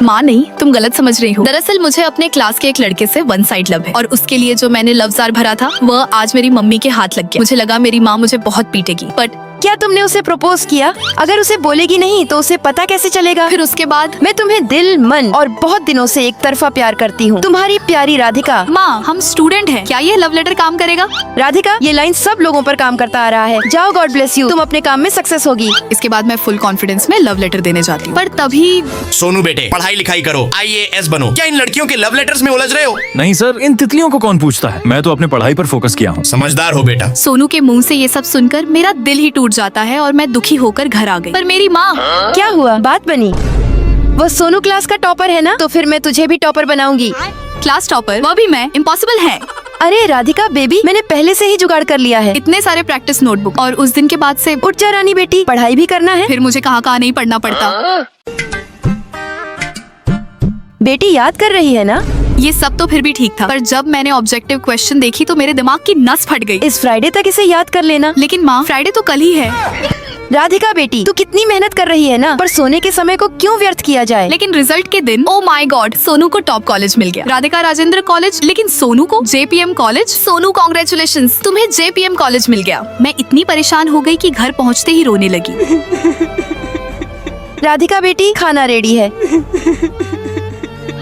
माँ नहीं, तुम गलत समझ रही हो। दरअसल मुझे अपने क्लास के एक लड़के से वन साइड लव है और उसके लिए जो मैंने लफ्ज़ार भरा था वह आज मेरी मम्मी के हाथ लग गया। मुझे लगा मेरी माँ मुझे बहुत पीटेगी, बट क्या तुमने उसे प्रपोज किया? अगर उसे बोलेगी नहीं तो उसे पता कैसे चलेगा? फिर उसके बाद मैं तुम्हें दिल मन और बहुत दिनों से एक तरफा प्यार करती हूँ, तुम्हारी प्यारी राधिका। माँ, हम स्टूडेंट हैं, क्या ये लव लेटर काम करेगा? राधिका, ये लाइन सब लोगों पर काम करता आ रहा है। जाओ, गॉड ब्लेस यू, तुम अपने काम में सक्सेस होगी। इसके बाद मैं फुल कॉन्फिडेंस में लव लेटर देने जाती हूँ, पर तभी सोनू बेटे, पढ़ाई लिखाई करो, IAS बनो। क्या इन लड़कियों के लव लेटर्स में उलझ रहे हो? नहीं सर, इन तितलियों को कौन पूछता है। मैं तो अपने पढ़ाई पर फोकस किया हूँ। समझदार हो बेटा। सोनू के मुंह से ये सब सुनकर मेरा दिल ही टूट जाता है और मैं दुखी होकर घर आ गई। पर मेरी माँ, क्या हुआ? बात बनी? वो सोनू क्लास का टॉपर है ना, तो फिर मैं तुझे भी टॉपर बनाऊंगी। क्लास टॉपर, वो भी मैं? इम्पॉसिबल है। अरे राधिका बेबी, मैंने पहले से ही जुगाड़ कर लिया है। इतने सारे प्रैक्टिस नोटबुक और उस दिन के बाद से उठ जा रानी बेटी, पढ़ाई भी करना है। फिर मुझे कहाँ नहीं पढ़ना पड़ता। बेटी याद कर रही है ना? ये सब तो फिर भी ठीक था, पर जब मैंने ऑब्जेक्टिव क्वेश्चन देखी तो मेरे दिमाग की नस फट गई। इस फ्राइडे तक इसे याद कर लेना। लेकिन माँ, फ्राइडे तो कल ही है। राधिका बेटी, तू कितनी मेहनत कर रही है ना, पर सोने के समय को क्यों व्यर्थ किया जाए? लेकिन रिजल्ट के दिन, ओ माय गॉड, सोनू को टॉप कॉलेज मिल गया, राधिका राजेंद्र कॉलेज, लेकिन सोनू को JPM कॉलेज। सोनू कॉन्ग्रेचुलेशंस, तुम्हें JPM कॉलेज मिल गया। मैं इतनी परेशान हो गई कि घर पहुँचते ही रोने लगी। राधिका बेटी, खाना रेडी है।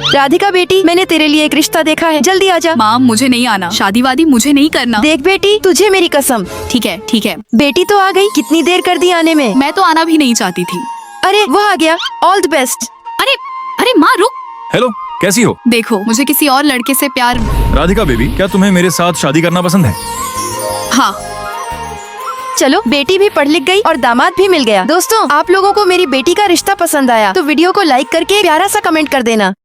राधिका बेटी, मैंने तेरे लिए एक रिश्ता देखा है, जल्दी आजा। माँ, मुझे नहीं आना, शादी वादी मुझे नहीं करना। देख बेटी, तुझे मेरी कसम। ठीक है ठीक है। बेटी तो आ गई, कितनी देर कर दी आने में। मैं तो आना भी नहीं चाहती थी। अरे वो आ गया, ऑल द बेस्ट। अरे अरे माँ, रुक। हेलो, कैसी हो? देखो, मुझे किसी और लड़के से प्यार। राधिका बेबी, क्या तुम्हें मेरे साथ शादी करना पसंद है? हाँ। चलो, बेटी भी पढ़ लिख गई और दामाद भी मिल गया। दोस्तों, आप लोगों को मेरी बेटी का रिश्ता पसंद आया तो वीडियो को लाइक करके प्यारा सा कमेंट कर देना।